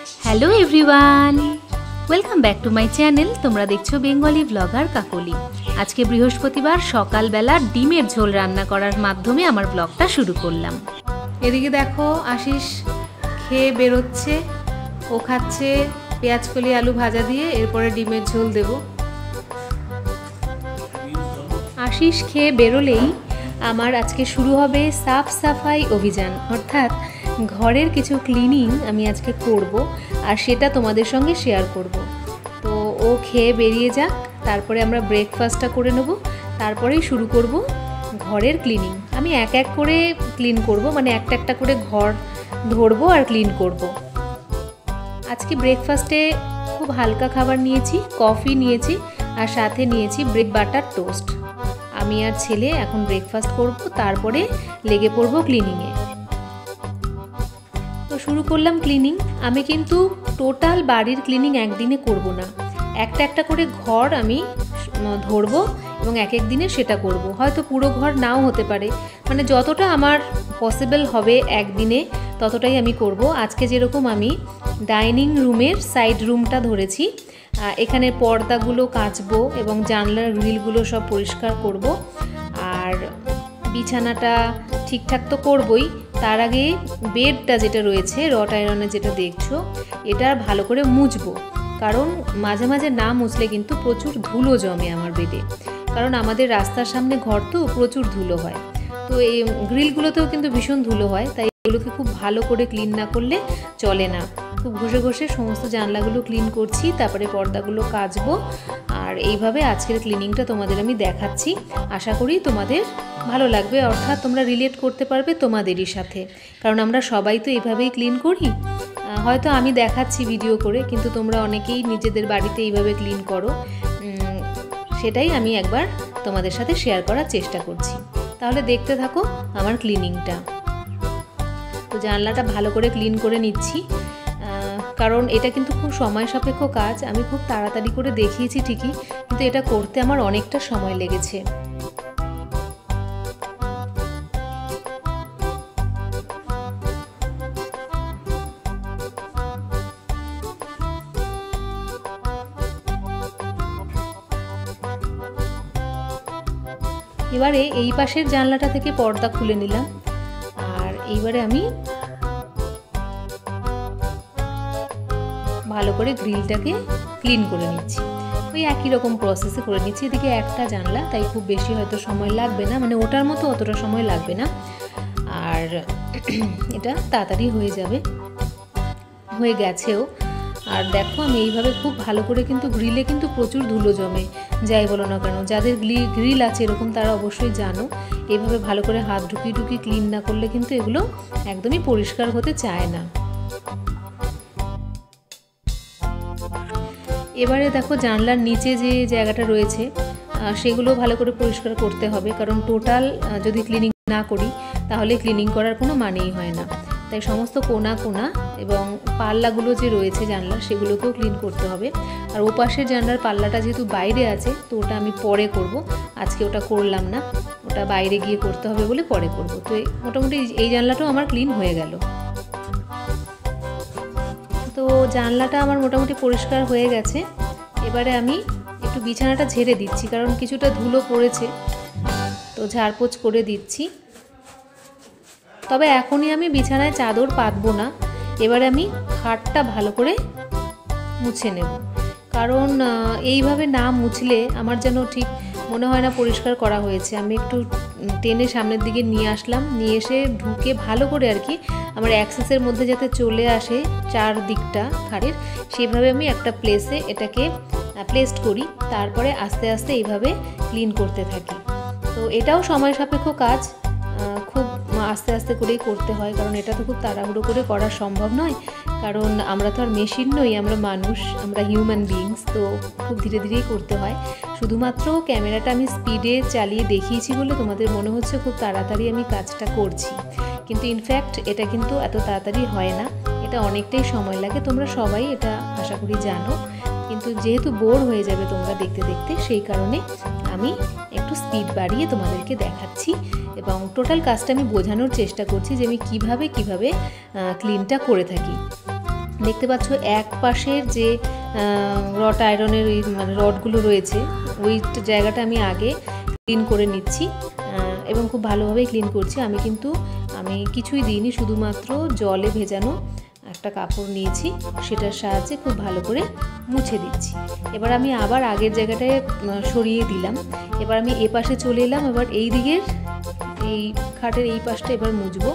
Hello everyone welcome back to my channel. तुम्हारा देखছো Bengali blogger Kakali. आज के बृहस्पतिवार सकाल बेला डिमेर झोल रान्ना करार माध्यमे आमार ब्लगटा शुरू करलाम। एदिके देखो आशीष खेये बेरोच्छे, ओ खाচ্ছে পেঁয়াজকলি आलू भाजा दिए, एरपरे डिमेर झोल देव। आशीष खेये बेरोलेई आमार आजके शुरू होबे साफ साफाई अभियान, अर्थात घरेर किछु क्लिनिंग आमी आजके करब और सेटा तोमादेर संगे शेयर करब। तो ओ खेये बेरिये जाक, तारपरे आमरा ब्रेकफास्टटा करे नेब, तारपरेई शुरू करब घरेर क्लिनिंग। आमी एक एक करे क्लिन करब, माने एकटा एकटा करे घर धरब और क्लिन करब। आजके ब्रेकफास्टे खूब हालका खाबार नियेछि, कफि नियेछि और साथे नियेछि ब्रेड बाटार टोस्ट। आमी आर छेले एखन ब्रेकफास्ट करब, तारपरे लेगे पड़ब क्लिनिंगे। तो शुरू करलाम क्लिनिंग। आमी किन्तु टोटाल बाड़ीर क्लिनिंग एक दिने करब ना, एकटा एकटा करे घर आमी धरब एबं एक एक दिने सेटा करब। हयतो पुरो घर नाओ होते पारे, माने जतटा आमार पसिबल होबे एक दिने ततटाई आमी करब। आजके जेरकम आमी डाइनिंग रूमेर साइड रूमटा धरेछि, एखाने पर्दागुलो काचबो एबं जानलार ग्रिलगुलो सब परिष्कार करब और बिछानाटा ठीकठाक तो करबई। तार आगे बेडटा जेटा रयेछे रट आयरने जेटा देखछो एटा भालो करे मुछबो, कारण माझे माझे ना मुछले किन्तु प्रचुर धुलो जमे आमार बेडे, कारण आमादेर रास्तार सामने घर तो प्रचुर धुलो हय। तो এই গ্রিলগুলোতেও কিন্তু ভীষণ ধুলো হয়, তাই এগুলোকে খুব ভালো করে ক্লিন না করলে চলে না। খুব ঘষে ঘষে সমস্ত জানলাগুলো ক্লিন করছি, তারপরে পর্দাগুলো কাচবো আর এইভাবে আজকের ক্লিনিংটা তোমাদের আমি দেখাচ্ছি। আশা করি তোমাদের ভালো লাগবে, অর্থাৎ তোমরা রিলেট করতে পারবে তোমাদেরই সাথে, কারণ আমরা সবাই তো এইভাবেই ক্লিন করি। হয়তো আমি দেখাচ্ছি ভিডিও করে, কিন্তু তোমরা অনেকেই নিজেদের বাড়িতে এইভাবে ক্লিন করো, সেটাই আমি একবার তোমাদের সাথে শেয়ার করার চেষ্টা করছি। তাহলে দেখতে থাকো আমার ক্লিনিংটা। তো জানলাটা ভালো করে ক্লিন করে নিচ্ছি, কারণ এটা কিন্তু খুব সময় সাপেক্ষ কাজ। আমি খুব তাড়াতাড়ি করে দেখিয়েছি ঠিকই, কিন্তু এটা করতে আমার অনেকটা সময় লেগেছে। এবারে এই পাশের জানলাটা থেকে পর্দা খুলে নিলাম আর এইবারে আমি ভালো করে গ্রিলটাকে ক্লিন করে নিচ্ছি। ওই একই রকম প্রসেসে করে নিচ্ছি। এদিকে একটা জানলা, তাই খুব বেশি হয়তো সময় লাগবে না, মানে ওটার মতো অতটা সময় লাগবে না, আর এটা তাড়াতাড়ি হয়ে যাবে, হয়ে গেছেও। আর দেখো আমি এইভাবে খুব ভালো করে, কিন্তু গ্রিলে কিন্তু প্রচুর ধুলো জমে, যাই বলো না কেন, যাদের গ্রিল আছে এরকম তারা অবশ্যই জানো, এইভাবে ভালো করে হাত ঢুকিয়ে ঢুকিয়ে ক্লিন না করলে কিন্তু এগুলো একদমই পরিষ্কার হতে চায় না। এবারে দেখো জানলার নিচে যে জায়গাটা রয়েছে সেগুলো ভালো করে পরিষ্কার করতে হবে, কারণ টোটাল যদি ক্লিনিং না করি তাহলে ক্লিনিং করার কোনো মানেই হয় না। তাই সমস্ত কোনা কোনা এবং পাল্লাগুলো যে রয়েছে জানলার সেগুলোকেও ক্লিন করতে হবে। আর ওপাশের জানলার পাল্লাটা যেহেতু বাইরে আছে, তো ওটা আমি পরে করব, আজকে ওটা করলাম না, ওটা বাইরে গিয়ে করতে হবে বলে পরে করব। তো মোটামুটি এই জানলাটাও আমার ক্লিন হয়ে গেল। তো জানলাটা আমার মোটামুটি পরিষ্কার হয়ে গেছে। এবারে আমি একটু বিছানাটা ঝেড়ে দিচ্ছি, কারণ কিছুটা ধুলো পড়েছে, তো ঝাড়পোছ করে দিচ্ছি। তবে এখনই আমি বিছানায় চাদর পাতবো না, এবারে আমি খাটটা ভালো করে মুছে নেব, কারণ এইভাবে না মুছলে আমার যেন ঠিক মনে হয় না পরিষ্কার করা হয়েছে। আমি একটু টেনে সামনের দিকে নিয়ে আসলাম, নিয়ে এসে ঢুকে ভালো করে আর কি আমার অ্যাক্সেসের মধ্যে যাতে চলে আসে চারদিকটা খাটের, সেইভাবে আমি একটা প্লেসে এটাকে প্লেসড করি, তারপরে আস্তে আস্তে এইভাবে ক্লিন করতে থাকি। তো এটাও সময় সাপেক্ষ কাজ, খুব আস্তে আস্তে করেই করতে হয়, কারণ এটা তো খুব তাড়াহুড়ো করে করা সম্ভব নয়, কারণ আমরা তো আর মেশিন নই, আমরা মানুষ, আমরা হিউম্যান বিইংস, তো খুব ধীরে ধীরেই করতে হয়। শুধুমাত্র ক্যামেরাটা আমি স্পিডে চালিয়ে দেখিয়েছি বলে তোমাদের মনে হচ্ছে খুব তাড়াতাড়ি আমি কাজটা করছি, কিন্তু ইনফ্যাক্ট এটা কিন্তু এত তাড়াতাড়ি হয় না, এটা অনেকটাই সময় লাগে। তোমরা সবাই এটা আশা করি জানো, কিন্তু যেহেতু বোর হয়ে যাবে তোমরা দেখতে দেখতে, সেই কারণে আমি একটু স্পিড বাড়িয়ে তোমাদেরকে দেখাচ্ছি এবং টোটাল কাজটা আমি বোঝানোর চেষ্টা করছি যে আমি কিভাবে ক্লিনটা করে থাকি। দেখতে পাচ্ছ এক পাশের যে রড আয়রনের ওই মানে রডগুলো রয়েছে ওই জায়গাটা আমি আগে ক্লিন করে নিচ্ছি এবং খুব ভালোভাবেই ক্লিন করছি। আমি কিছুই দিইনি, শুধুমাত্র জলে ভেজানো একটা কাপড় নিয়েছি, সেটার সাহায্যে খুব ভালো করে মুছে দিচ্ছি। এবার আমি আবার আগের জায়গাটায় সরিয়ে দিলাম। এবার আমি এ পাশে চলে এলাম। এবার এই দিকের এই খাটের এই পাশটা এবার মুছবো,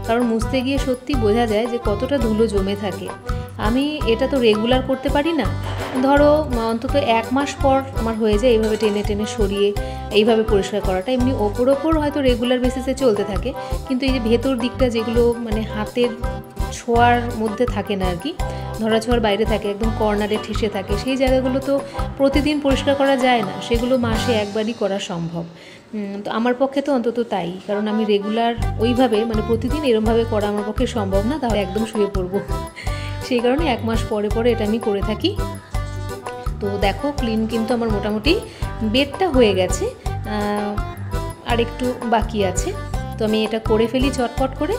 কারণ মুছতে গিয়ে সত্যি বোঝা যায় যে কতটা ধুলো জমে থাকে। আমি এটা তো রেগুলার করতে পারি না, ধরো অন্তত 1 মাস পর আমার হয়ে যায় এইভাবে টেনে টেনে সরিয়ে এইভাবে পরিষ্কার করাটা। এমনি ওপর হয়তো রেগুলার বেসিসে চলতে থাকে, কিন্তু এই যে ভেতর দিকটা যেগুলো মানে হাতের ছোঁয়ার মধ্যে থাকে না আর কি, ধরা ছোঁয়ার বাইরে থাকে, একদম কর্নারে ঠেসে থাকে, সেই জায়গাগুলো তো প্রতিদিন পরিষ্কার করা যায় না, সেগুলো মাসে একবারই করা সম্ভব। তো আমার পক্ষে তো অন্তত তাই, কারণ আমি রেগুলার ওইভাবে মানে প্রতিদিন এরমভাবে করা আমার পক্ষে সম্ভব না, তাহলে একদম শুয়ে পড়বো। সেই কারণে 1 মাস পরে পরে এটা আমি করে থাকি। তো দেখো ক্লিন কিন্তু আমার মোটামুটি বেডটা হয়ে গেছে, আর একটু বাকি আছে। তো আমি এটা করে ফেলি চটপট করে।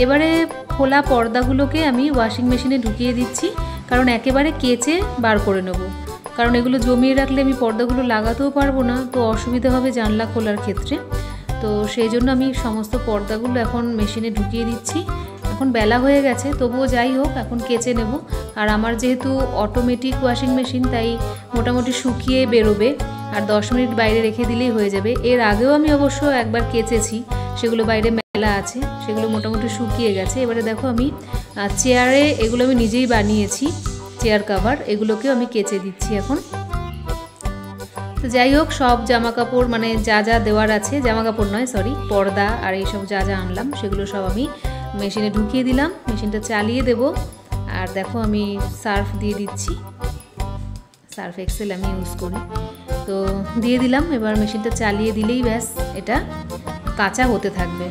এবারে খোলা পর্দাগুলোকে আমি ওয়াশিং মেশিনে ঢুকিয়ে দিচ্ছি, কারণ একেবারে কেচে বার করে নেব, কারণ এগুলো জমিয়ে রাখলে আমি পর্দাগুলো লাগাতেও পারবো না, তো অসুবিধা হবে জানলা খোলার ক্ষেত্রে। তো সেই জন্য আমি সমস্ত পর্দাগুলো এখন মেশিনে ঢুকিয়ে দিচ্ছি। এখন বেলা হয়ে গেছে, তবুও যাই হোক এখন কেচে নেব। আর আমার যেহেতু অটোমেটিক ওয়াশিং মেশিন, তাই মোটামুটি শুকিয়ে বেরোবে, আর 10 মিনিট বাইরে রেখে দিলেই হয়ে যাবে। এর আগেও আমি অবশ্য একবার কেচেছি, সেগুলো বাইরে মেলা আছে, সেগুলো মোটামুটি শুকিয়ে গেছে। এবারে দেখো আমি চেয়ারে, এগুলো আমি নিজেই বানিয়েছি চেয়ার কাভার, এগুলোকেও আমি কেচে দিচ্ছি এখন। তো যাই হোক সব জামা কাপড় মানে যা যা দেওয়ার আছে, জামা কাপড় নয় সরি, পর্দা আর এইসব যা যা আনলাম সেগুলো সব আমি মেশিনে ঢুকিয়ে দিলাম। মেশিনটা চালিয়ে দেব। আর দেখো আমি সার্ফ দিয়ে দিচ্ছি, সার্ফ এক্সেল আমি ইউজ করি, তো দিয়ে দিলাম। এবার মেশিনটা চালিয়ে দিলেই ব্যাস এটা কাঁচা হতে থাকবে।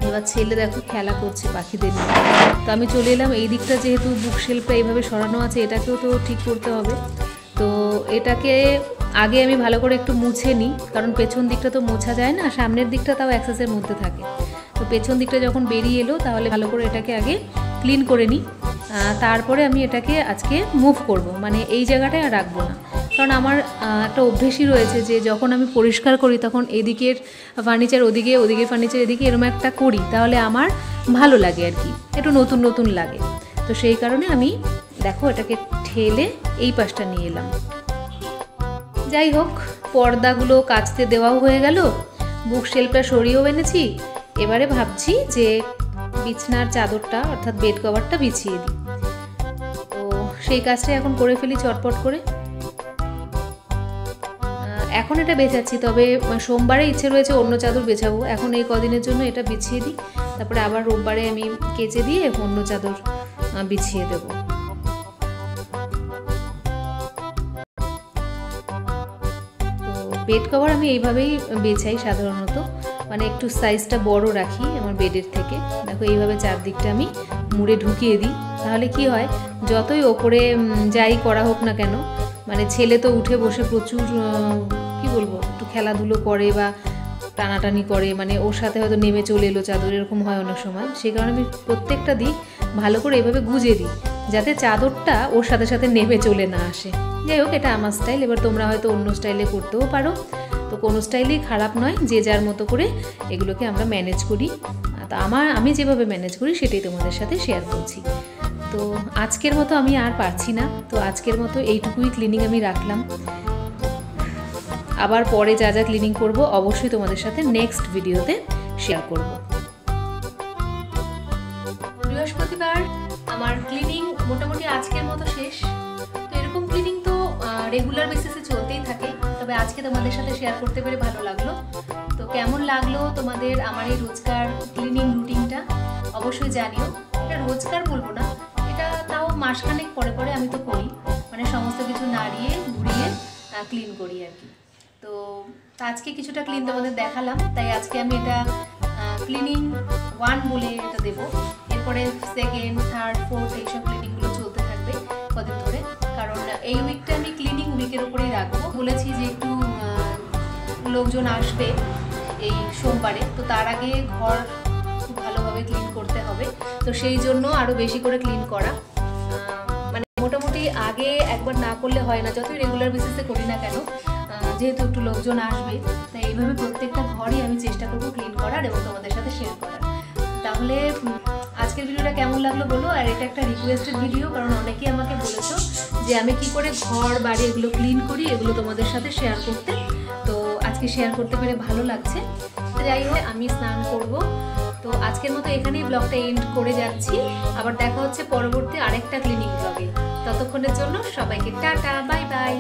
এবার ছেলে দেখো খেলা করছে পাখিদের নিয়ে। তো আমি চলে এলাম এই দিকটা, যেহেতু বুক শেলফটা এইভাবে সরানো আছে, এটাকেও তো ঠিক করতে হবে। তো এটাকে আগে আমি ভালো করে একটু মুছে নিই, কারণ পেছন দিকটা তো মোছা যায় না, সামনের দিকটা তাও অ্যাক্সেসের মধ্যে থাকে। তো পেছন দিকটা যখন বেরিয়ে এলো, তাহলে ভালো করে এটাকে আগে ক্লিন করে নিই, তারপরে আমি এটাকে আজকে মুভ করব, মানে এই জায়গাটায় আর রাখবো না। কারণ আমার একটা অভ্যেসই রয়েছে যে যখন আমি পরিষ্কার করি তখন এদিকের ফার্নিচার ওদিকে, ওদিকের ফার্নিচার এদিকে, এরকম একটা করি, তাহলে আমার ভালো লাগে আর কি, একটু নতুন নতুন লাগে। তো সেই কারণে আমি দেখো এটাকে ঠেলে এই পাশটা নিয়ে এলাম। যাই হোক পর্দাগুলো কাচতে দেওয়াও হয়ে গেল, বুক শেলফটা সরিয়েও এনেছি। এবারে ভাবছি যে বিছনার চাদরটা অর্থাৎ বেড কভারটা বিছিয়ে দিই। তো সেই কাজটা এখন করে ফেলি চটপট করে। এখন এটা বেছাচ্ছি, তবে সোমবারে ইচ্ছে রয়েছে অন্য চাদর বেছাবো। এখন এই কদিনের জন্য এটা বিছিয়ে দিই, তারপরে আবার রোববারে আমি কেচে দিয়ে অন্য চাদর বিছিয়ে দেবো। বেড কভার আমি এইভাবেই বেছাই সাধারণত, মানে একটু সাইজটা বড় রাখি আমার বেডের থেকে। দেখো এইভাবে চারদিকটা আমি মুড়ে ঢুকিয়ে দিই, তাহলে কি হয় যতই ওপরে যাই করা হোক না কেন, মানে ছেলে তো উঠে বসে প্রচুর কি বলবো একটু খেলাধুলো করে বা টানাটানি করে, মানে ওর সাথে হয়তো নেমে চলে এলো চাদর, এরকম হয় অনেক সময়। সেই কারণে আমি প্রত্যেকটা দিক ভালো করে এইভাবে গুজে দিই, যাতে চাদরটা ওর সাথে সাথে নেমে চলে না আসে। যাই হোক এটা আমার স্টাইল, এবার তোমরা হয়তো অন্য স্টাইলে করতেও পারো, তো কোনো স্টাইলই খারাপ নয়, যে যার মতো করে এগুলোকে আমরা ম্যানেজ করি। তো আমি যেভাবে ম্যানেজ করি সেটাই তোমাদের সাথে শেয়ার করছি। তো আজকের মতো আমি আর পারছি না, তো আজকের মতো এইটুকুই ক্লিনিং আমি রাখলাম। আবার পরে যা যা ক্লিনিং করব অবশ্যই তোমাদের সাথে নেক্সট ভিডিওতে শেয়ার করব। বৃহস্পতিবার আমার ক্লিনিং মোটামুটি আজকের মতো শেষ। তো এরকম ক্লিনিং তো রেগুলার বেসিসে চলতেই থাকে, তবে আজকে তোমাদের সাথে শেয়ার করতে পেরে ভালো লাগলো। তো কেমন লাগলো তোমাদের আমার এই রোজকার ক্লিনিং রুটিনটা অবশ্যই জানিও। এটা রোজকার বলবো না, এটা তাও মাসখানেক পরে পরে আমি তো করি, মানে সমস্ত কিছু নাড়িয়ে ঘুরিয়ে ক্লিন করি আর কি। তো আজকে কিছুটা ক্লিন তোমাদের দেখালাম, তাই আজকে আমি এটা ক্লিনিং 1 বলে এটা দেবো। এরপরে 2nd, 3rd, 4th এইসব ক্লিনিংগুলো চলতে থাকবে কদিন ধরে। এই উইকটা আমি ক্লিনিং উইকের উপরেই রাখবো। বলেছি যে একটু লোকজন আসবে এই সোমবারে, তো তার আগে ঘর খুব ভালোভাবে ক্লিন করতে হবে। তো সেই জন্য আরও বেশি করে ক্লিন করা, মানে মোটামুটি আগে একবার না করলে হয় না, যতই রেগুলার বেসিসে করি না কেন, যেহেতু একটু লোকজন আসবে তাই এইভাবে প্রত্যেকটা ঘরই আমি চেষ্টা করবো ক্লিন করার এবং তোমাদের সাথে শেয়ার করার। তাহলে আজকের ভিডিওটা কেমন লাগলো বলো। আর এটা একটা রিকোয়েস্টেড ভিডিও, কারণ অনেকেই আমাকে বলেছো যে আমি কি করে ঘর বাড়ি এগুলো ক্লিন করি, এগুলো তোমাদের সাথে শেয়ার করতে। তো আজকে শেয়ার করতে পেরে ভালো লাগছে। যাই হোক, আমি স্নান করব। তো আজকের মতো এখানেই ব্লগটা এন্ড করে যাচ্ছি। আবার দেখা হচ্ছে পরবর্তী আরেকটা ক্লিনিং ব্লগে। ততক্ষণের জন্য সবাইকে টাটা, বাই বাই।